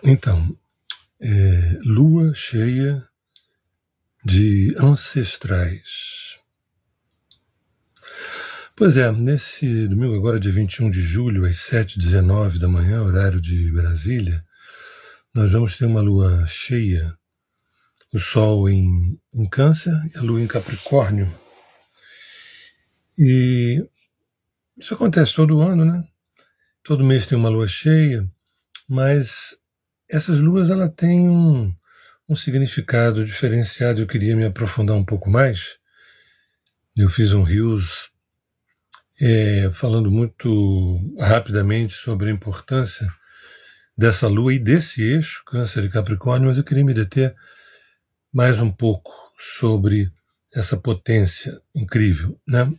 Então, lua cheia de ancestrais. Pois é, nesse domingo agora, dia 21 de julho, às 7h19 da manhã, horário de Brasília, nós vamos ter uma lua cheia, o Sol em Câncer e a Lua em Capricórnio. E isso acontece todo ano, né? Todo mês tem uma lua cheia, mas essas luas ela tem um significado diferenciado. Eu queria me aprofundar um pouco mais. Eu fiz um Reels falando muito rapidamente sobre a importância dessa lua e desse eixo, Câncer e Capricórnio, mas eu queria me deter mais um pouco sobre essa potência incrível, né?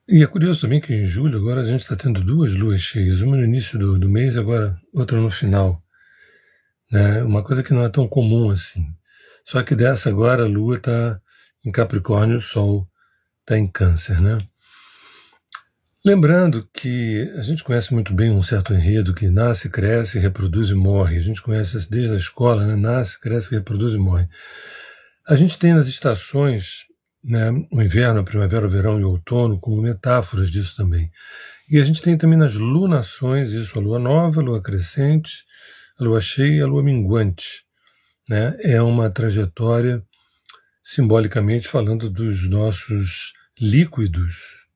E é curioso também que em julho agora a gente está tendo duas luas cheias, uma no início do mês e agora outra no final, né? Uma coisa que não é tão comum assim. Só que dessa agora a lua está em Capricórnio, o Sol está em Câncer, né? Lembrando que a gente conhece muito bem um certo enredo que nasce, cresce, reproduz e morre. A gente conhece desde a escola, né? Nasce, cresce, reproduz e morre. A gente tem nas estações, né, o inverno, a primavera, o verão e o outono como metáforas disso também. E a gente tem também nas lunações isso, a lua nova, a lua crescente, a lua cheia e a lua minguante, né? É uma trajetória, simbolicamente falando, dos nossos líquidos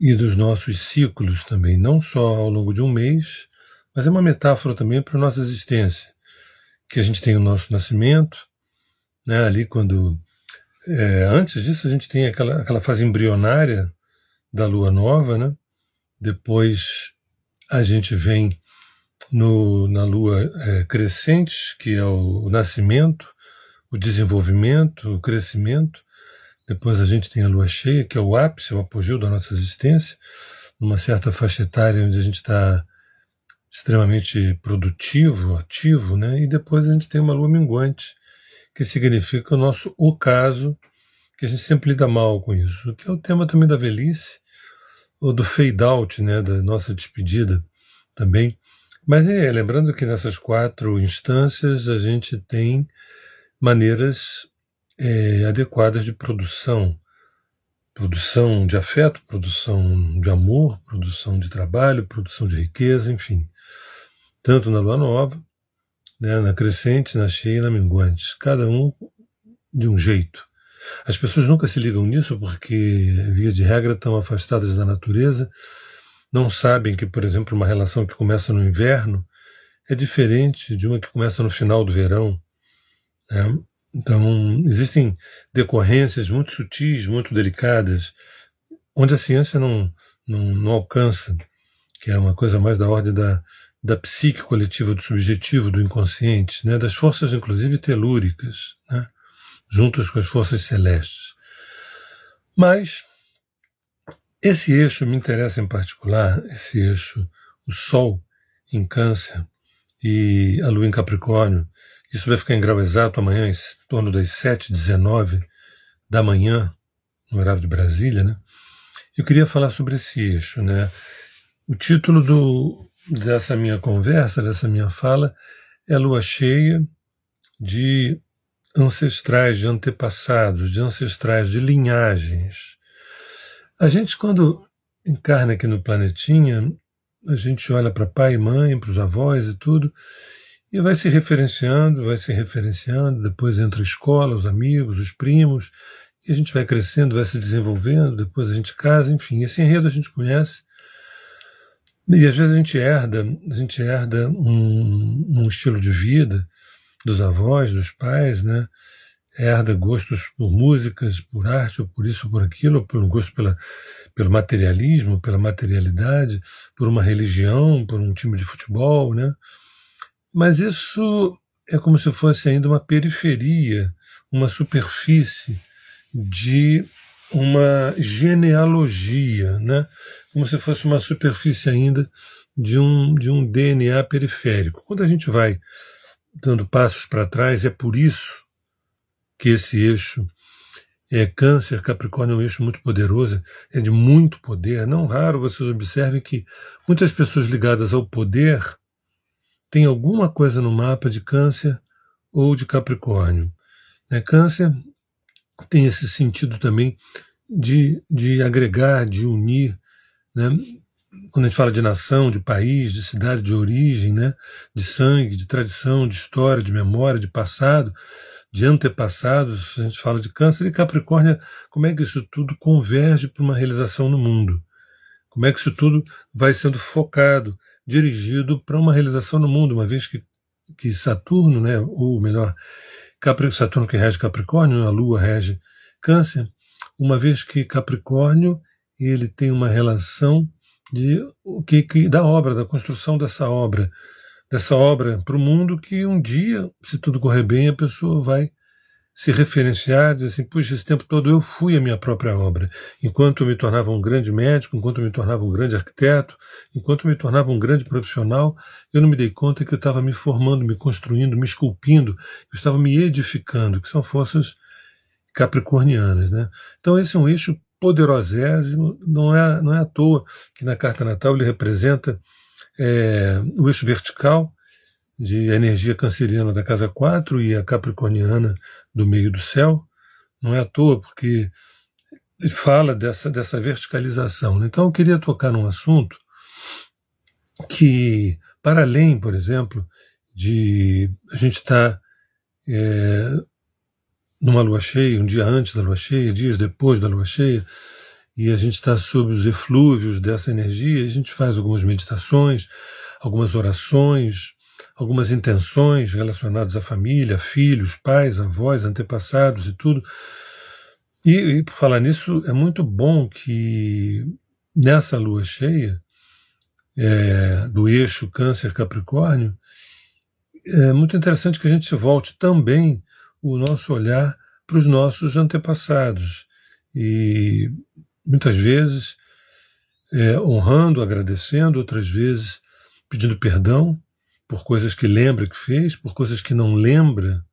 e dos nossos ciclos também, não só ao longo de um mês, mas é uma metáfora também para a nossa existência, que a gente tem o nosso nascimento, né, ali quando... antes disso a gente tem aquela fase embrionária da lua nova, né? Depois a gente vem na lua crescente, que é o nascimento, o desenvolvimento, o crescimento. Depois a gente tem a lua cheia, que é o ápice, o apogeu da nossa existência, numa certa faixa etária onde a gente está extremamente produtivo, ativo, né? E depois a gente tem uma lua minguante, que significa o nosso ocaso, que a gente sempre lida mal com isso, que é o tema também da velhice, ou do fade out, né? Da nossa despedida também. Mas lembrando que nessas 4 instâncias a gente tem maneiras adequadas de produção de afeto, produção de amor, produção de trabalho, produção de riqueza, enfim. Tanto na lua nova, né, na crescente, na cheia e na minguante. Cada um de um jeito. As pessoas nunca se ligam nisso porque, via de regra, estão afastadas da natureza, não sabem que, por exemplo, uma relação que começa no inverno é diferente de uma que começa no final do verão, né? Então, existem decorrências muito sutis, muito delicadas, onde a ciência não alcança, que é uma coisa mais da ordem da psique coletiva, do subjetivo, do inconsciente, né? Das forças, inclusive, telúricas, né? Juntas com as forças celestes. Mas esse eixo me interessa em particular, esse eixo, o Sol em Câncer e a Lua em Capricórnio. Isso vai ficar em grau exato amanhã, em torno das 7h19 da manhã, no horário de Brasília, né? Eu queria falar sobre esse eixo, né? O título dessa minha conversa, dessa minha fala, é Lua Cheia de ancestrais, de antepassados, de ancestrais, de linhagens. A gente, quando encarna aqui no planetinha, a gente olha para pai e mãe, para os avós e tudo, e vai se referenciando, depois entra a escola, os amigos, os primos, e a gente vai crescendo, vai se desenvolvendo, depois a gente casa, enfim, esse enredo a gente conhece, e às vezes a gente herda um estilo de vida dos avós, dos pais, né? Herda gostos por músicas, por arte, ou por isso, ou por aquilo, ou pelo gosto pelo materialismo, pela materialidade, por uma religião, por um time de futebol, né? Mas isso é como se fosse ainda uma periferia, uma superfície de uma genealogia, né? Como se fosse uma superfície ainda de um DNA periférico. Quando a gente vai dando passos para trás, é por isso que esse eixo Câncer, Capricórnio é um eixo muito poderoso, é de muito poder. Não raro vocês observem que muitas pessoas ligadas ao poder têm alguma coisa no mapa de Câncer ou de Capricórnio. Câncer tem esse sentido também de agregar, de unir, né? Quando a gente fala de nação, de país, de cidade de origem, né? De sangue, de tradição, de história, de memória, de passado, de antepassados, a gente fala de Câncer. E Capricórnio, como é que isso tudo converge para uma realização no mundo? Como é que isso tudo vai sendo focado, dirigido para uma realização no mundo, uma vez que Saturno, né? Ou melhor, Saturno que rege Capricórnio, a Lua rege Câncer, uma vez que Capricórnio ele tem uma relação da obra, da construção dessa obra para o mundo, que um dia, se tudo correr bem, a pessoa vai se referenciar, dizer assim, puxa, esse tempo todo eu fui a minha própria obra. Enquanto eu me tornava um grande médico, enquanto eu me tornava um grande arquiteto, enquanto eu me tornava um grande profissional, eu não me dei conta que eu estava me formando, me construindo, me esculpindo, eu estava me edificando, que são forças capricornianas, né? Então esse é um eixo poderosésimo, não é à toa que na carta natal ele representa o eixo vertical de energia canceriana da casa 4 e a capricorniana do meio do céu. Não é à toa, porque ele fala dessa verticalização, né? Então eu queria tocar num assunto que, para além, por exemplo, de a gente estar numa lua cheia, um dia antes da lua cheia, dias depois da lua cheia, e a gente está sob os eflúvios dessa energia, a gente faz algumas meditações, algumas orações, algumas intenções relacionadas à família, filhos, pais, avós, antepassados e tudo. E por falar nisso, é muito bom que nessa lua cheia, do eixo Câncer-Capricórnio, é muito interessante que a gente volte também o nosso olhar para os nossos antepassados. E muitas vezes honrando, agradecendo, outras vezes pedindo perdão por coisas que lembra que fez, por coisas que não lembra,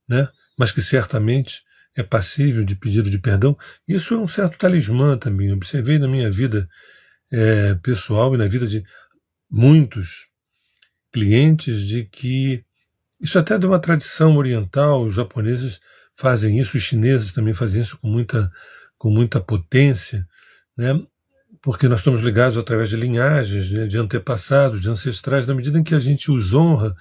né? Mas que certamente é passível de pedido de perdão. Isso é um certo talismã também. Eu observei na minha vida pessoal e na vida de muitos clientes de que isso até é de uma tradição oriental, os japoneses fazem isso, os chineses também fazem isso com muita potência, né? Porque nós estamos ligados através de linhagens, né, de antepassados, de ancestrais. Na medida em que a gente os honra,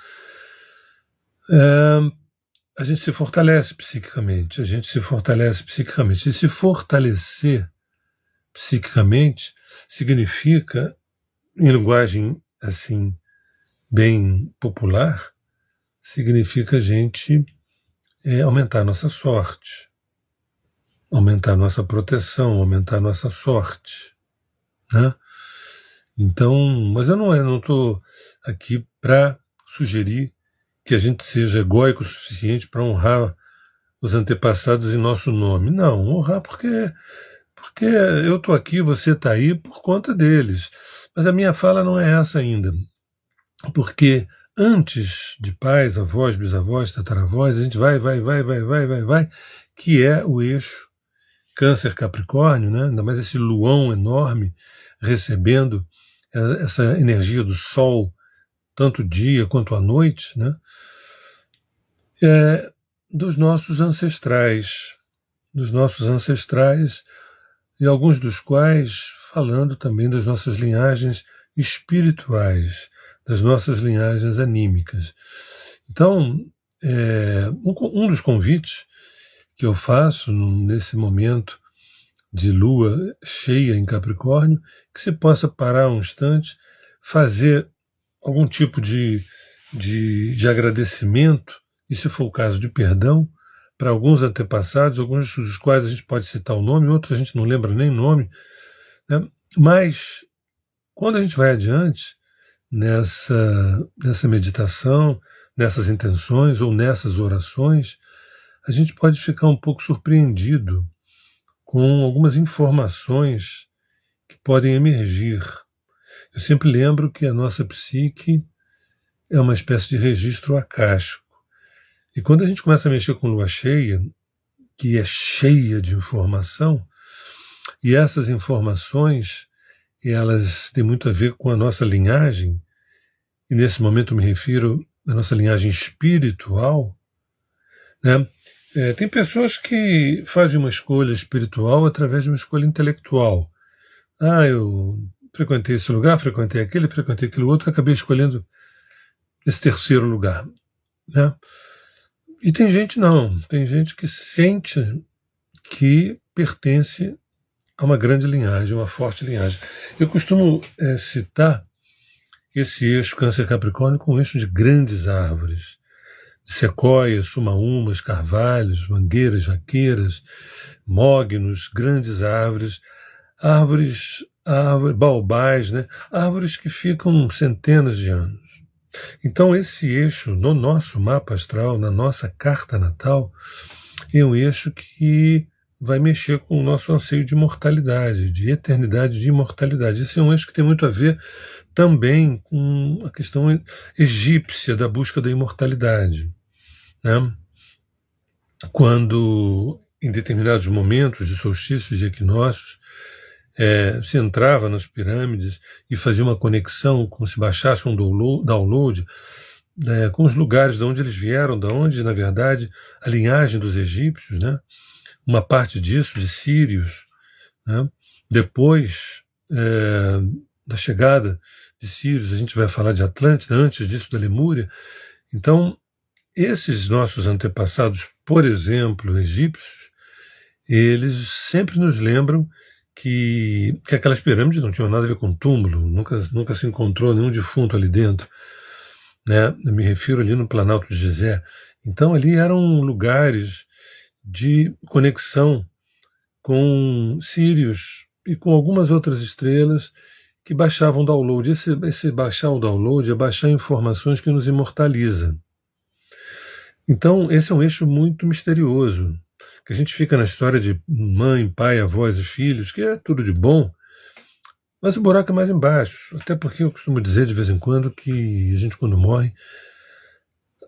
a gente se fortalece psiquicamente, E se fortalecer psiquicamente significa, em linguagem assim bem popular, significa a gente aumentar a nossa sorte, aumentar a nossa proteção, aumentar a nossa sorte, né? Então, mas eu não estou aqui para sugerir que a gente seja egóico o suficiente para honrar os antepassados em nosso nome. Não, honrar porque eu estou aqui, você está aí por conta deles. Mas a minha fala não é essa ainda, porque antes de pais, avós, bisavós, tataravós, a gente vai, que é o eixo Câncer-Capricórnio, né? Ainda mais esse luão enorme recebendo essa energia do sol, tanto dia quanto à noite, né? Dos nossos ancestrais, e alguns dos quais falando também das nossas linhagens espirituais, das nossas linhagens anímicas. Então, um dos convites que eu faço nesse momento de lua cheia em Capricórnio, que se possa parar um instante, fazer algum tipo de agradecimento, e se for o caso de perdão, para alguns antepassados, alguns dos quais a gente pode citar o nome, outros a gente não lembra nem o nome, né? Mas quando a gente vai adiante nessa meditação, nessas intenções ou nessas orações, a gente pode ficar um pouco surpreendido com algumas informações que podem emergir. Eu sempre lembro que a nossa psique é uma espécie de registro acástico. E quando a gente começa a mexer com lua cheia, que é cheia de informação, e essas informações elas têm muito a ver com a nossa linhagem, e nesse momento eu me refiro à nossa linhagem espiritual, né? Tem pessoas que fazem uma escolha espiritual através de uma escolha intelectual. Eu frequentei esse lugar, frequentei aquele outro, acabei escolhendo esse terceiro lugar, né? E tem gente não, tem gente que sente que pertence a uma grande linhagem, uma forte linhagem. Eu costumo citar esse eixo Câncer-Capricórnio como um eixo de grandes árvores, de sequoias, sumaúmas, carvalhos, mangueiras, jaqueiras, mognos, grandes árvores, baobás, né? Árvores que ficam centenas de anos. Então esse eixo, no nosso mapa astral, na nossa carta natal, é um eixo que vai mexer com o nosso anseio de imortalidade, de eternidade, de imortalidade. Esse é um eixo que tem muito a ver também com a questão egípcia da busca da imortalidade, né? Quando, em determinados momentos de solstícios e equinócios, se entrava nas pirâmides e fazia uma conexão, como se baixasse um download, com os lugares de onde eles vieram, de onde, na verdade, a linhagem dos egípcios, né? Uma parte disso, de sírios, né? Depois da chegada de sírios, a gente vai falar de Atlântida, antes disso da Lemúria. Então, esses nossos antepassados, por exemplo, egípcios, eles sempre nos lembram que aquelas pirâmides não tinham nada a ver com túmulo, nunca se encontrou nenhum defunto ali dentro, né? Eu me refiro ali no Planalto de Gizé. Então ali eram lugares de conexão com Sírios e com algumas outras estrelas que baixavam o download. Esse baixar o download é baixar informações que nos imortaliza. Então esse é um eixo muito misterioso, que a gente fica na história de mãe, pai, avós e filhos, que é tudo de bom, mas o buraco é mais embaixo. Até porque eu costumo dizer de vez em quando que a gente, quando morre,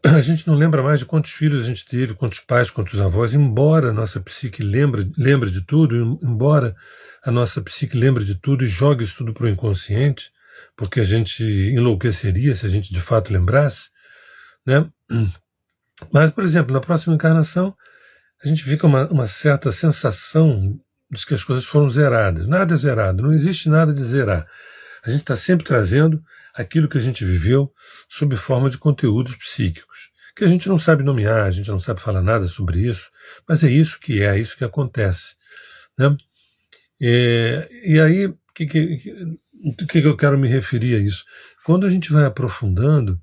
a gente não lembra mais de quantos filhos a gente teve, quantos pais, quantos avós, embora a nossa psique lembre de tudo, embora a nossa psique lembre de tudo e jogue isso tudo para o inconsciente, porque a gente enlouqueceria se a gente de fato lembrasse, né? Mas, por exemplo, na próxima encarnação, a gente fica uma certa sensação de que as coisas foram zeradas. Nada é zerado, não existe nada de zerar. A gente está sempre trazendo aquilo que a gente viveu sob forma de conteúdos psíquicos, que a gente não sabe nomear, a gente não sabe falar nada sobre isso, mas é isso que acontece, né? E aí, o que eu quero me referir a isso? Quando a gente vai aprofundando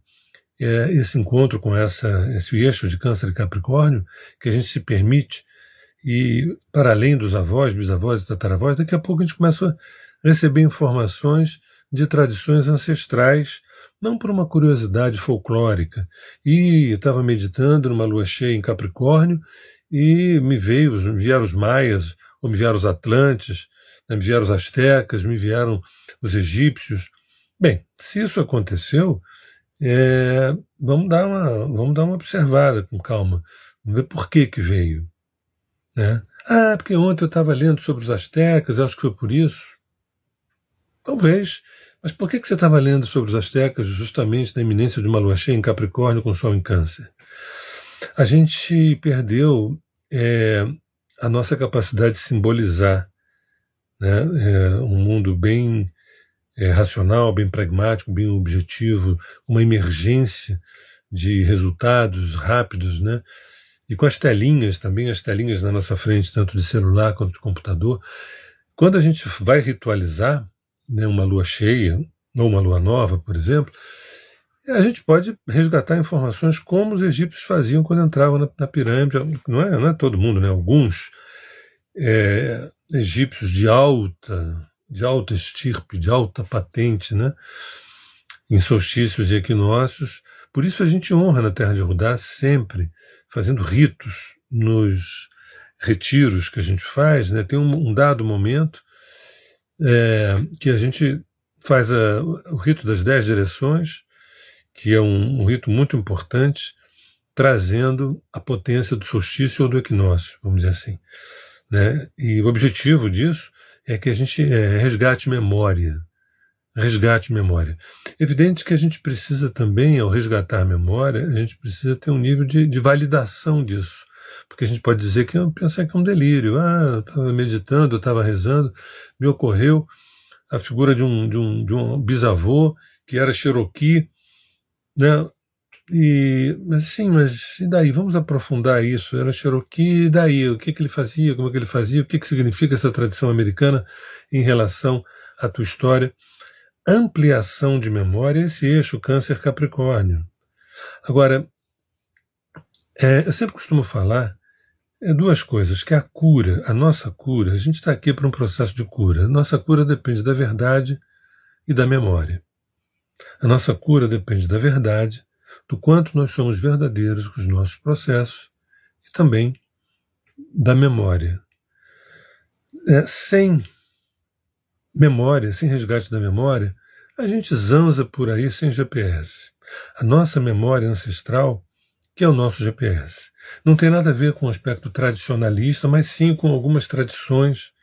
esse encontro com esse eixo de Câncer e Capricórnio, que a gente se permite, e para além dos avós, bisavós e tataravós, daqui a pouco a gente começa a receber informações de tradições ancestrais, não por uma curiosidade folclórica. E eu estava meditando numa lua cheia em Capricórnio e me vieram os maias, ou me vieram os atlantes, né, me vieram os astecas, me vieram os egípcios. Bem, se isso aconteceu, vamos dar uma observada com calma, vamos ver por que veio, né? Porque ontem eu estava lendo sobre os astecas, acho que foi por isso. Talvez, mas por que você estava lendo sobre os astecas justamente na iminência de uma lua cheia em Capricórnio com Sol em Câncer? A gente perdeu a nossa capacidade de simbolizar, né? Um mundo bem racional, bem pragmático, bem objetivo, uma emergência de resultados rápidos, né? E com as telinhas também, as telinhas na nossa frente, tanto de celular quanto de computador. Quando a gente vai ritualizar, né, uma lua cheia ou uma lua nova, por exemplo, a gente pode resgatar informações como os egípcios faziam quando entravam na pirâmide. Não é todo mundo, né? Alguns egípcios de alta estirpe, de alta patente, né? Em solstícios e equinócios. Por isso a gente honra na Terra de Rudá sempre, fazendo ritos nos retiros que a gente faz, né? Tem um dado momento que a gente faz o rito das 10 direções, que é um rito muito importante, trazendo a potência do solstício ou do equinócio, vamos dizer assim, né? E o objetivo disso é que a gente resgate memória. Resgate memória. Evidente que a gente precisa também, ao resgatar memória, a gente precisa ter um nível de validação disso. Porque a gente pode dizer pensar que é um delírio. Eu estava meditando, eu estava rezando, me ocorreu a figura de um bisavô que era Cherokee, né? Mas e daí? Vamos aprofundar isso. Era Cherokee, e daí? O que ele fazia? Como é que ele fazia? O que significa essa tradição americana em relação à tua história? Ampliação de memória, esse eixo Câncer-Capricórnio. Agora, eu sempre costumo falar duas coisas, que a cura, a nossa cura, a gente está aqui para um processo de cura. A nossa cura depende da verdade e da memória. A nossa cura depende da verdade, do quanto nós somos verdadeiros com os nossos processos e também da memória. Sem memória, sem resgate da memória, a gente zanza por aí sem GPS. A nossa memória ancestral, que é o nosso GPS, não tem nada a ver com o aspecto tradicionalista, mas sim com algumas tradições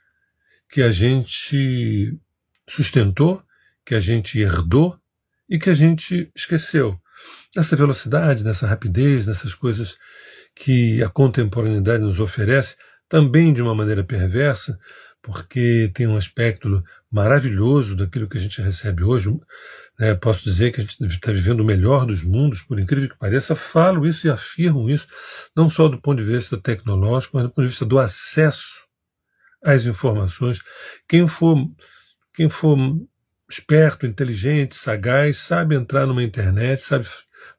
que a gente sustentou, que a gente herdou e que a gente esqueceu. Nessa velocidade, nessa rapidez, nessas coisas que a contemporaneidade nos oferece, também de uma maneira perversa, porque tem um aspecto maravilhoso daquilo que a gente recebe hoje. Posso dizer que a gente está vivendo o melhor dos mundos, por incrível que pareça. Falo isso e afirmo isso, não só do ponto de vista tecnológico, mas do ponto de vista do acesso às informações. Quem for esperto, inteligente, sagaz, sabe entrar numa internet, sabe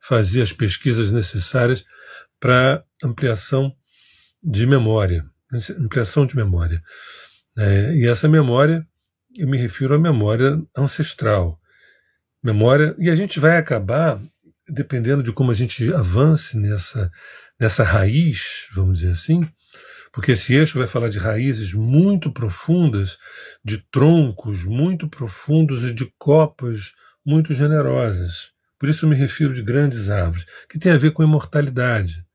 fazer as pesquisas necessárias para ampliação de memória. E essa memória, eu me refiro à memória ancestral. E a gente vai acabar, dependendo de como a gente avance nessa raiz, vamos dizer assim, porque esse eixo vai falar de raízes muito profundas, de troncos muito profundos e de copas muito generosas. Por isso eu me refiro de grandes árvores, que tem a ver com imortalidade.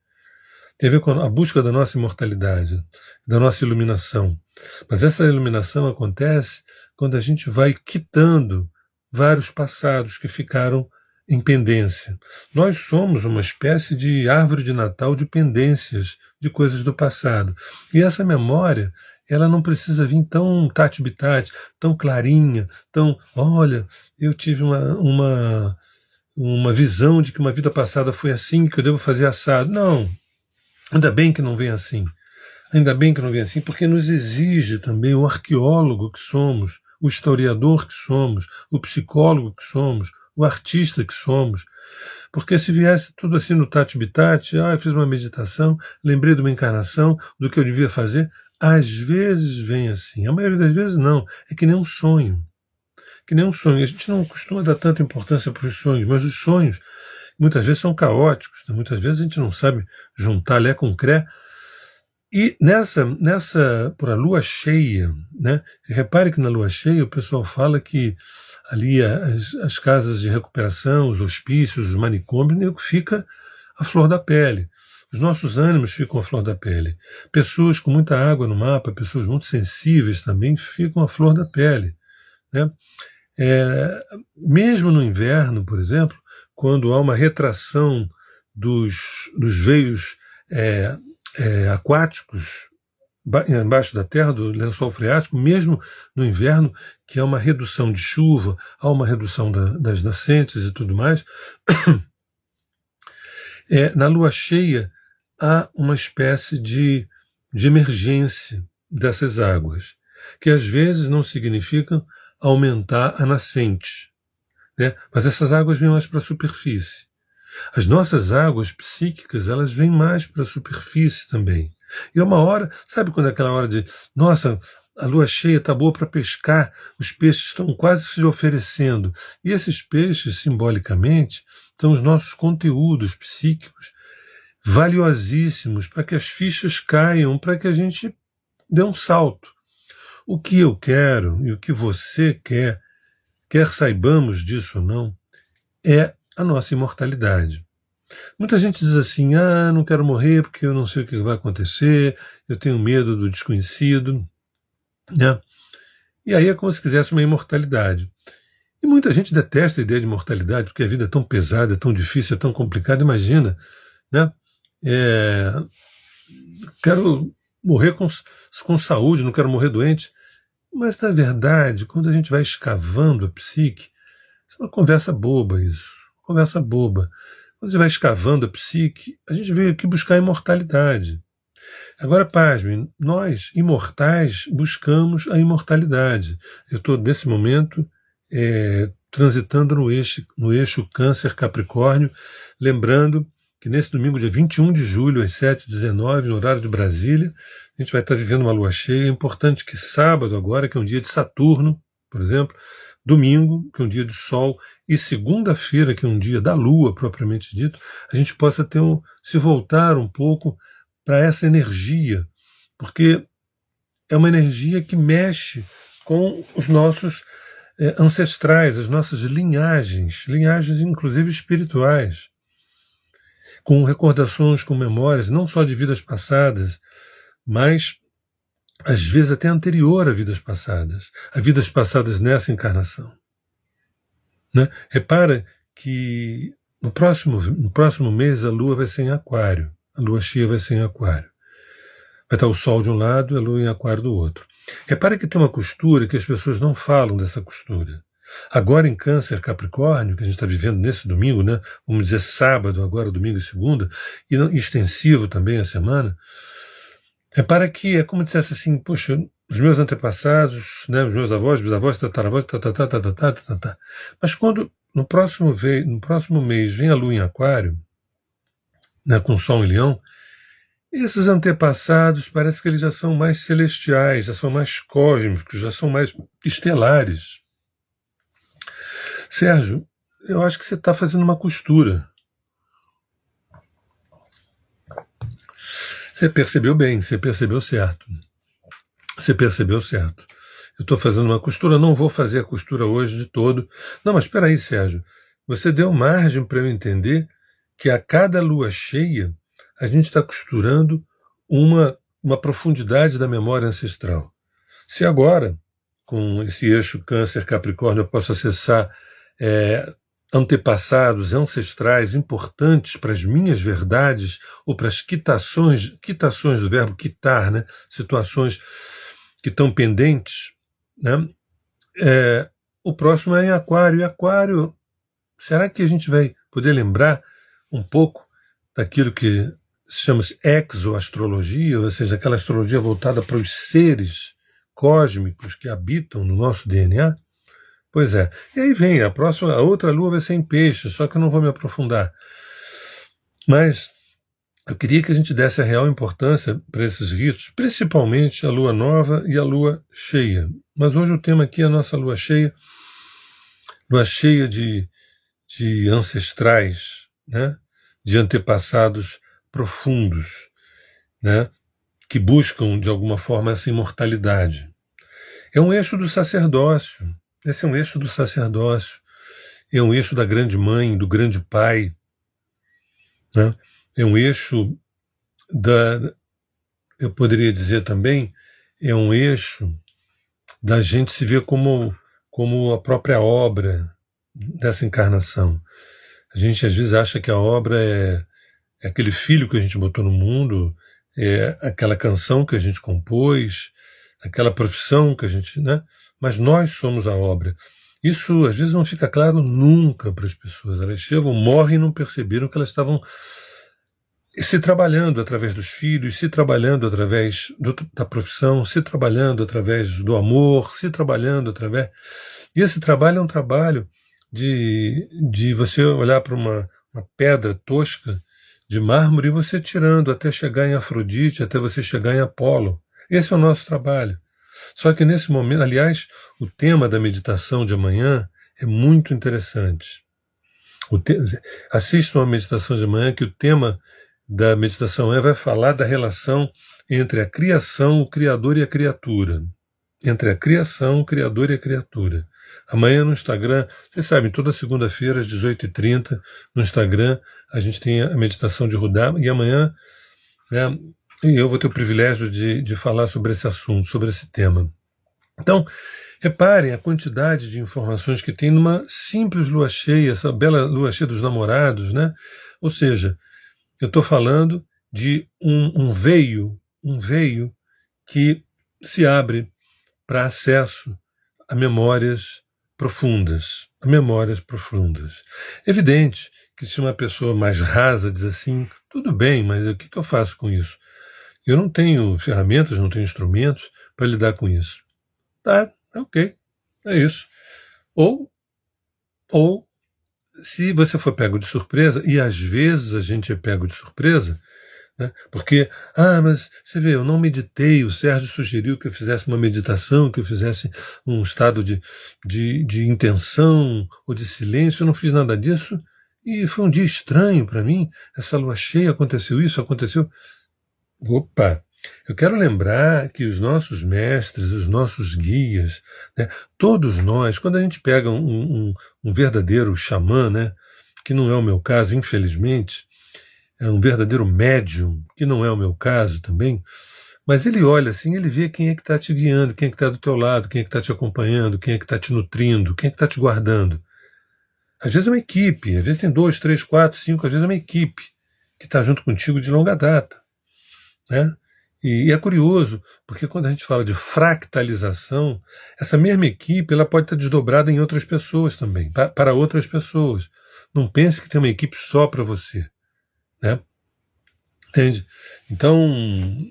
Tem a ver com a busca da nossa imortalidade, da nossa iluminação. Mas essa iluminação acontece quando a gente vai quitando vários passados que ficaram em pendência. Nós somos uma espécie de árvore de Natal de pendências de coisas do passado. E essa memória, ela não precisa vir tão tati-bitati, tão clarinha, olha, eu tive uma visão de que uma vida passada foi assim, que eu devo fazer assado. Não, ainda bem que não vem assim. Ainda bem que não vem assim, porque nos exige também o arqueólogo que somos, o historiador que somos, o psicólogo que somos, o artista que somos. Porque se viesse tudo assim no tati-bitati, eu fiz uma meditação, lembrei de uma encarnação, do que eu devia fazer, às vezes vem assim. A maioria das vezes não, é que nem um sonho. Que nem um sonho. A gente não costuma dar tanta importância para os sonhos, mas os sonhos muitas vezes são caóticos, né? Muitas vezes a gente não sabe juntar lé com cré. E por a lua cheia, né? Repare que na lua cheia o pessoal fala que ali as casas de recuperação, os hospícios, os manicômios, fica a flor da pele. Os nossos ânimos ficam a flor da pele. Pessoas com muita água no mapa, pessoas muito sensíveis também ficam a flor da pele, né? Mesmo no inverno, por exemplo, quando há uma retração dos veios aquáticos embaixo da terra, do lençol freático, mesmo no inverno, que há uma redução de chuva, há uma redução das nascentes e tudo mais, na lua cheia há uma espécie de emergência dessas águas, que às vezes não significam aumentar a nascente, né? Mas essas águas vêm mais para a superfície. As nossas águas psíquicas, elas vêm mais para a superfície também. E é uma hora, sabe quando é aquela hora de, nossa, a lua cheia está boa para pescar, os peixes estão quase se oferecendo. E esses peixes, simbolicamente, são os nossos conteúdos psíquicos valiosíssimos para que as fichas caiam, para que a gente dê um salto. O que eu quero e o que você quer saibamos disso ou não, é a nossa imortalidade. Muita gente diz assim, não quero morrer porque eu não sei o que vai acontecer, eu tenho medo do desconhecido, né? E aí é como se quisesse uma imortalidade. E muita gente detesta a ideia de mortalidade, porque a vida é tão pesada, é tão difícil, é tão complicada. Imagina, né? Quero morrer com saúde, não quero morrer doente. Mas, na verdade, quando a gente vai escavando a psique, é uma conversa boba isso, conversa boba. Quando você vai escavando a psique, a gente veio aqui buscar a imortalidade. Agora, pasmem, nós, imortais, buscamos a imortalidade. Eu estou, nesse momento, transitando no eixo Câncer-Capricórnio, lembrando que nesse domingo, dia 21 de julho, às 7h19, no horário de Brasília, a gente vai estar vivendo uma lua cheia. É importante que sábado agora, que é um dia de Saturno, por exemplo, domingo, que é um dia de Sol, e segunda-feira, que é um dia da Lua, propriamente dito, a gente possa se voltar um pouco para essa energia, porque é uma energia que mexe com os nossos ancestrais, as nossas linhagens inclusive espirituais, com recordações, com memórias, não só de vidas passadas, mas às vezes até anterior a vidas passadas nessa encarnação. Né? Repara que no próximo mês a Lua vai ser em Aquário, a Lua cheia vai ser em Aquário. Vai estar o Sol de um lado e a Lua em Aquário do outro. Repara que tem uma costura que as pessoas não falam dessa costura. Agora em Câncer Capricórnio, que a gente está vivendo nesse domingo, né? Vamos dizer sábado, agora domingo e segunda, e extensivo também a semana, repara que é como se dissesse assim, poxa, os meus antepassados, né, os meus avós, bisavós, tataravós, mas quando no próximo mês vem a Lua em Aquário, né, com Sol em Leão, esses antepassados parece que eles já são mais celestiais, já são mais cósmicos, já são mais estelares. Sérgio, eu acho que você está fazendo uma costura. Você percebeu bem, você percebeu certo. Você percebeu certo. Eu estou fazendo uma costura, não vou fazer a costura hoje de todo. Não, mas espera aí, Sérgio. Você deu margem para eu entender que a cada lua cheia a gente está costurando uma profundidade da memória ancestral. Se agora, com esse eixo Câncer-Capricórnio, eu posso acessar antepassados, ancestrais importantes para as minhas verdades ou para as quitações do verbo quitar, né? Situações que estão pendentes, né? O próximo é em Aquário. E Aquário, será que a gente vai poder lembrar um pouco daquilo que se chama exoastrologia, ou seja, aquela astrologia voltada para os seres cósmicos que habitam no nosso DNA? Pois é. E aí vem, a outra lua vai ser em Peixes, só que eu não vou me aprofundar. Mas eu queria que a gente desse a real importância para esses ritos, principalmente a lua nova e a lua cheia. Mas hoje o tema aqui é a nossa lua cheia de ancestrais, né? De antepassados profundos, né? Que buscam, de alguma forma, essa imortalidade. É um eixo do sacerdócio. Esse é um eixo do sacerdócio, é um eixo da grande mãe, do grande pai, né? É um eixo eu poderia dizer também, é um eixo da gente se ver como a própria obra dessa encarnação. A gente às vezes acha que a obra é aquele filho que a gente botou no mundo, é aquela canção que a gente compôs, aquela profissão que a gente, né? Mas nós somos a obra. Isso às vezes não fica claro nunca para as pessoas. Elas chegam, morrem e não perceberam que elas estavam se trabalhando através dos filhos, se trabalhando através da profissão, se trabalhando através do amor, se trabalhando através... E esse trabalho é um trabalho de você olhar para uma pedra tosca de mármore e você tirando até chegar em Afrodite, até você chegar em Apolo. Esse é o nosso trabalho. Só que nesse momento, aliás, o tema da meditação de amanhã é muito interessante. Assistam a meditação de amanhã, que o tema da meditação vai falar da relação entre a criação, o Criador e a criatura. Entre a criação, o Criador e a criatura. Amanhã no Instagram, vocês sabem, toda segunda-feira às 18h30 no Instagram a gente tem a meditação de Rudá, e amanhã, né, eu vou ter o privilégio de falar sobre esse assunto, sobre esse tema. Então, reparem a quantidade de informações que tem numa simples lua cheia, essa bela lua cheia dos namorados, né? Ou seja, eu estou falando de um veio que se abre para acesso a memórias profundas, Evidente que se uma pessoa mais rasa diz assim, tudo bem, mas o que eu faço com isso? Eu não tenho ferramentas, não tenho instrumentos para lidar com isso. Tá, ok, é isso. Ou se você for pego de surpresa, e às vezes a gente é pego de surpresa, né, porque, mas você vê, eu não meditei, o Sérgio sugeriu que eu fizesse uma meditação, que eu fizesse um estado de intenção ou de silêncio, eu não fiz nada disso, e foi um dia estranho para mim, essa lua cheia, aconteceu isso, aconteceu... Opa! Eu quero lembrar que os nossos mestres, os nossos guias, né, todos nós, quando a gente pega um verdadeiro xamã, né, que não é o meu caso, infelizmente, é um verdadeiro médium, que não é o meu caso também, mas ele olha assim, ele vê quem é que está te guiando, quem é que está do teu lado, quem é que está te acompanhando, quem é que está te nutrindo, quem é que está te guardando. Às vezes é uma equipe, às vezes tem 2, 3, 4, 5, às vezes é uma equipe que está junto contigo de longa data, né? E é curioso, porque quando a gente fala de fractalização, essa mesma equipe ela pode estar desdobrada em outras pessoas também, para outras pessoas. Não pense que tem uma equipe só para você, né? Entende? Então,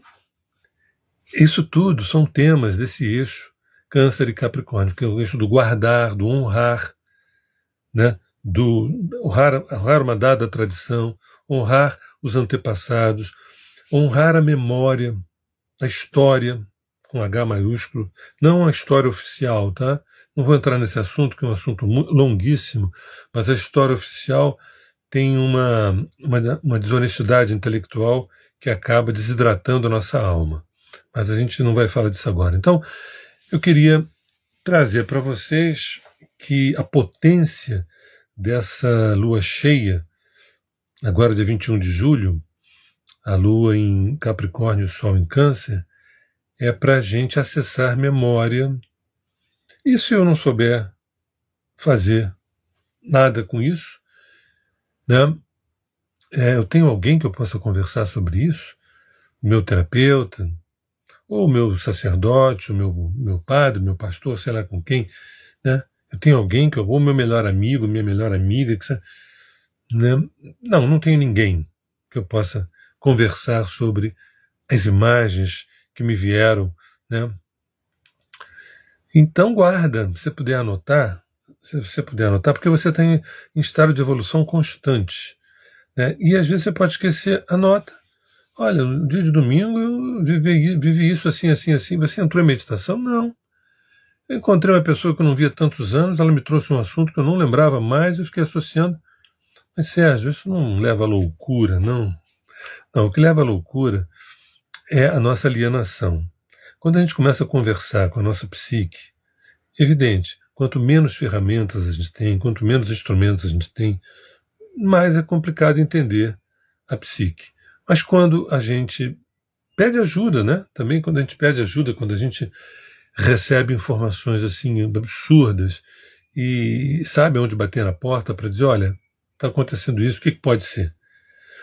isso tudo são temas desse eixo Câncer e Capricórnio, que é o eixo do guardar, do honrar, né? Do honrar uma dada tradição, honrar os antepassados, honrar a memória, a história, com H maiúsculo, não a história oficial, tá? Não vou entrar nesse assunto, que é um assunto longuíssimo, mas a história oficial tem uma desonestidade intelectual que acaba desidratando a nossa alma. Mas a gente não vai falar disso agora. Então, eu queria trazer para vocês que a potência dessa lua cheia, agora dia 21 de julho, a Lua em Capricórnio e o Sol em Câncer, é para a gente acessar memória. E se eu não souber fazer nada com isso, né, eu tenho alguém que eu possa conversar sobre isso, o meu terapeuta, ou o meu sacerdote, o meu padre, meu pastor, sei lá com quem, né? Eu tenho alguém ou o meu melhor amigo, minha melhor amiga, né? Não tenho ninguém que eu possa conversar sobre as imagens que me vieram, né? Então guarda, se você puder anotar, porque você está em estado de evolução constante, né? E às vezes você pode esquecer, anota. Olha, no dia de domingo eu vivi isso assim, assim, assim. Você entrou em meditação? Não. Eu encontrei uma pessoa que eu não via há tantos anos, ela me trouxe um assunto que eu não lembrava mais, eu fiquei associando. Mas Sérgio, isso não leva à loucura, não? Não, o que leva à loucura é a nossa alienação. Quando a gente começa a conversar com a nossa psique, evidente, quanto menos ferramentas a gente tem, quanto menos instrumentos a gente tem, mais é complicado entender a psique. Mas quando a gente pede ajuda, né? Também quando a gente pede ajuda, quando a gente recebe informações assim absurdas e sabe onde bater na porta para dizer, olha, está acontecendo isso, o que pode ser?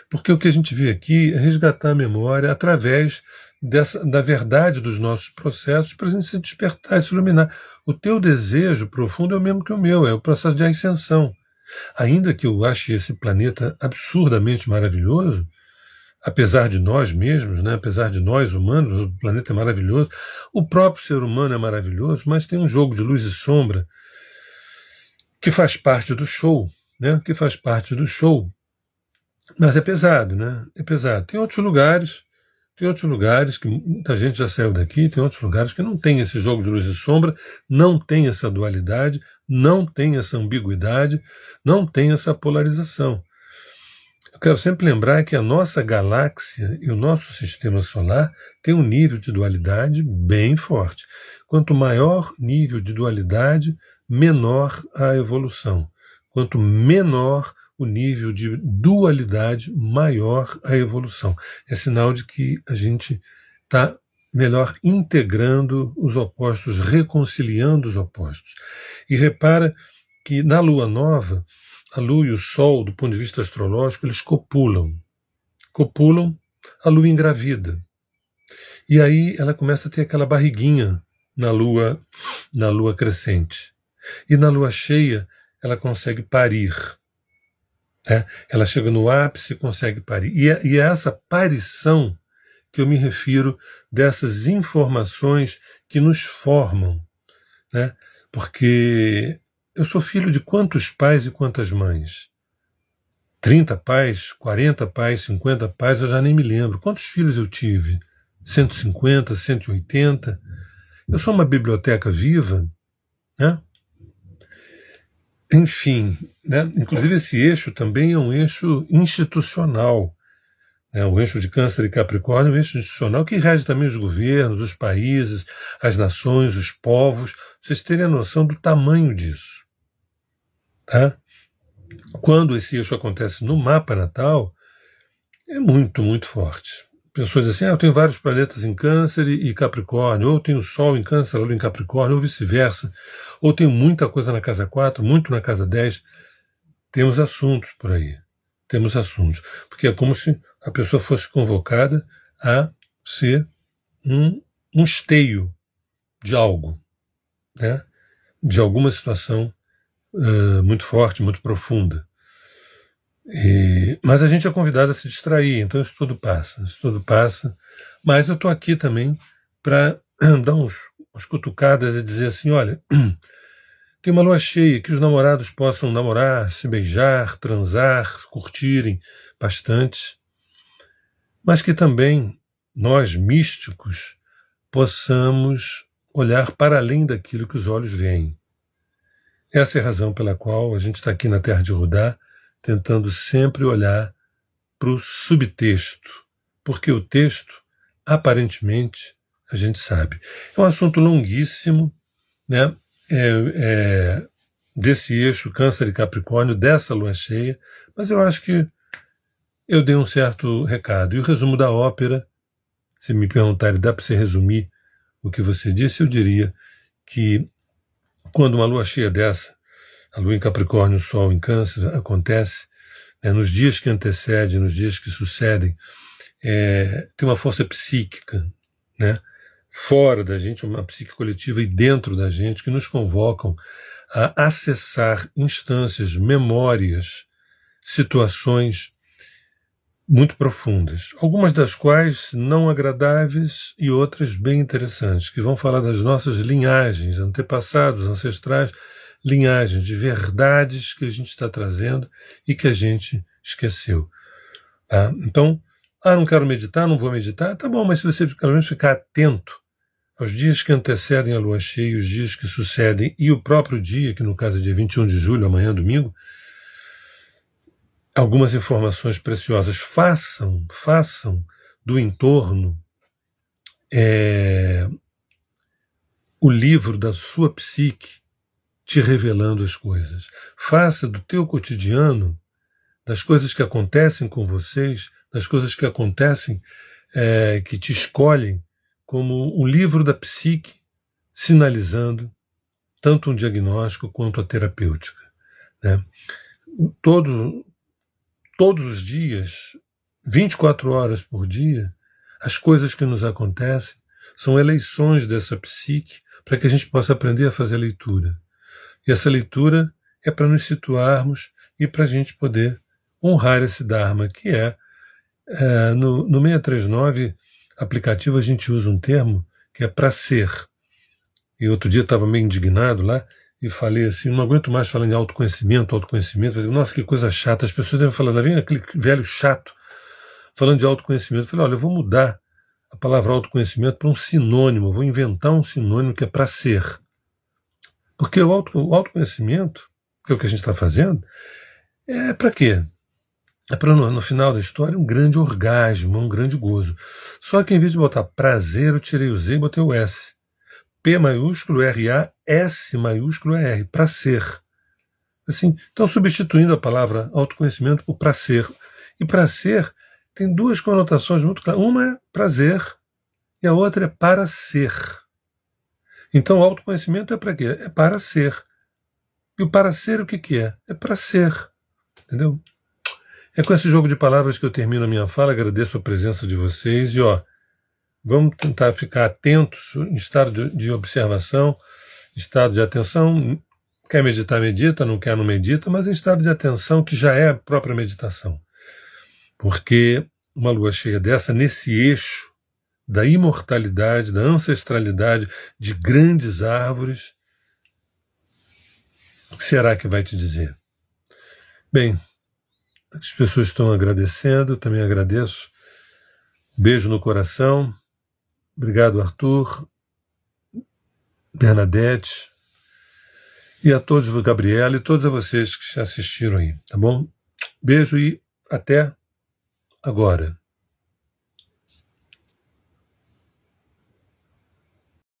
Porque o que a gente vê aqui é resgatar a memória através da verdade dos nossos processos para a gente se despertar e se iluminar. O teu desejo profundo é o mesmo que o meu, é o processo de ascensão. Ainda que eu ache esse planeta absurdamente maravilhoso, apesar de nós mesmos, né, apesar de nós humanos, o planeta é maravilhoso, o próprio ser humano é maravilhoso, mas tem um jogo de luz e sombra que faz parte do show, né, mas é pesado, né? É pesado. Tem outros lugares que muita gente já saiu daqui, tem outros lugares que não tem esse jogo de luz e sombra, não tem essa dualidade, não tem essa ambiguidade, não tem essa polarização. Eu quero sempre lembrar que a nossa galáxia e o nosso sistema solar tem um nível de dualidade bem forte. Quanto maior nível de dualidade, menor a evolução. Quanto menor o nível de dualidade, maior a evolução. É sinal de que a gente está melhor integrando os opostos, reconciliando os opostos. E repara que na lua nova, a lua e o sol, do ponto de vista astrológico, eles copulam. Copulam, a lua engravida. E aí ela começa a ter aquela barriguinha na lua crescente. E na lua cheia, ela consegue parir. Ela chega no ápice e consegue parir. E é essa parição que eu me refiro, dessas informações que nos formam. Porque eu sou filho de quantos pais e quantas mães? 30 pais, 40 pais, 50 pais, eu já nem me lembro. Quantos filhos eu tive? 150, 180? Eu sou uma biblioteca viva, né? Enfim, inclusive esse eixo também é um eixo institucional. O eixo de Câncer e Capricórnio é um eixo institucional que rege também os governos, os países, as nações, os povos. Vocês terem a noção do tamanho disso. Tá? Quando esse eixo acontece no mapa natal, é muito, muito forte. Pessoas dizem assim, eu tenho vários planetas em Câncer e Capricórnio, ou tenho o Sol em Câncer, a Lua em Capricórnio, ou vice-versa, ou tenho muita coisa na casa 4, muito na casa 10. Temos assuntos por aí. Temos assuntos. Porque é como se a pessoa fosse convocada a ser um esteio de algo, de alguma situação muito forte, muito profunda. Mas a gente é convidado a se distrair, então isso tudo passa. Mas eu estou aqui também para dar umas cutucadas e dizer assim, olha, tem uma lua cheia, que os namorados possam namorar, se beijar, transar, curtirem bastante, mas que também nós, místicos, possamos olhar para além daquilo que os olhos veem. Essa é a razão pela qual a gente está aqui na Terra de Rudá, tentando sempre olhar para o subtexto, porque o texto, aparentemente, a gente sabe. É um assunto longuíssimo, desse eixo Câncer e Capricórnio, dessa lua cheia, mas eu acho que eu dei um certo recado. E o resumo da ópera, se me perguntarem, dá para você resumir o que você disse, eu diria que quando uma lua cheia dessa, a lua em Capricórnio, o sol em Câncer, acontece, nos dias que antecedem, nos dias que sucedem, tem uma força psíquica, fora da gente, uma psique coletiva e dentro da gente, que nos convocam a acessar instâncias, memórias, situações muito profundas, algumas das quais não agradáveis e outras bem interessantes, que vão falar das nossas linhagens, antepassados, ancestrais, linhagens de verdades que a gente está trazendo e que a gente esqueceu. Tá? Então, não quero meditar, não vou meditar, tá bom, mas se você pelo menos ficar atento aos dias que antecedem a lua cheia, os dias que sucedem e o próprio dia, que no caso é dia 21 de julho, amanhã domingo, algumas informações preciosas. Façam do entorno o livro da sua psique te revelando as coisas. Faça do teu cotidiano, das coisas que acontecem com vocês, das coisas que acontecem, que te escolhem, como um livro da psique, sinalizando tanto um diagnóstico quanto a terapêutica. Todos os dias, 24 horas por dia, as coisas que nos acontecem são eleições dessa psique para que a gente possa aprender a fazer leitura. E essa leitura é para nos situarmos e para a gente poder honrar esse Dharma, que no 639 aplicativo a gente usa um termo que é para ser. E outro dia eu estava meio indignado lá e falei assim, não aguento mais falar em autoconhecimento. Falei, nossa, que coisa chata, as pessoas devem falar, vem aquele velho chato falando de autoconhecimento. Eu falei, olha, eu vou mudar a palavra autoconhecimento para um sinônimo, eu vou inventar um sinônimo que é para ser. Porque o autoconhecimento, que é o que a gente está fazendo, é para quê? É para no final da história um grande orgasmo, um grande gozo. Só que em vez de botar prazer, eu tirei o Z e botei o S. P maiúsculo, R-A, S maiúsculo, R, para ser. Assim, então, substituindo a palavra autoconhecimento por prazer. E prazer tem duas conotações muito claras. Uma é prazer e a outra é para ser. Então, o autoconhecimento é para quê? É para ser. E o para ser o que é? É para ser. Entendeu? É com esse jogo de palavras que eu termino a minha fala. Agradeço a presença de vocês. E, vamos tentar ficar atentos, em estado de observação, estado de atenção. Quer meditar, medita, não quer, não medita, mas em estado de atenção, que já é a própria meditação. Porque uma lua cheia dessa, nesse eixo da imortalidade, da ancestralidade de grandes árvores, o que será que vai te dizer? Bem, as pessoas estão agradecendo, também agradeço. Beijo no coração. Obrigado, Arthur, Bernadette, e a todos, Gabriela, e todos vocês que assistiram aí, tá bom? Beijo e até agora.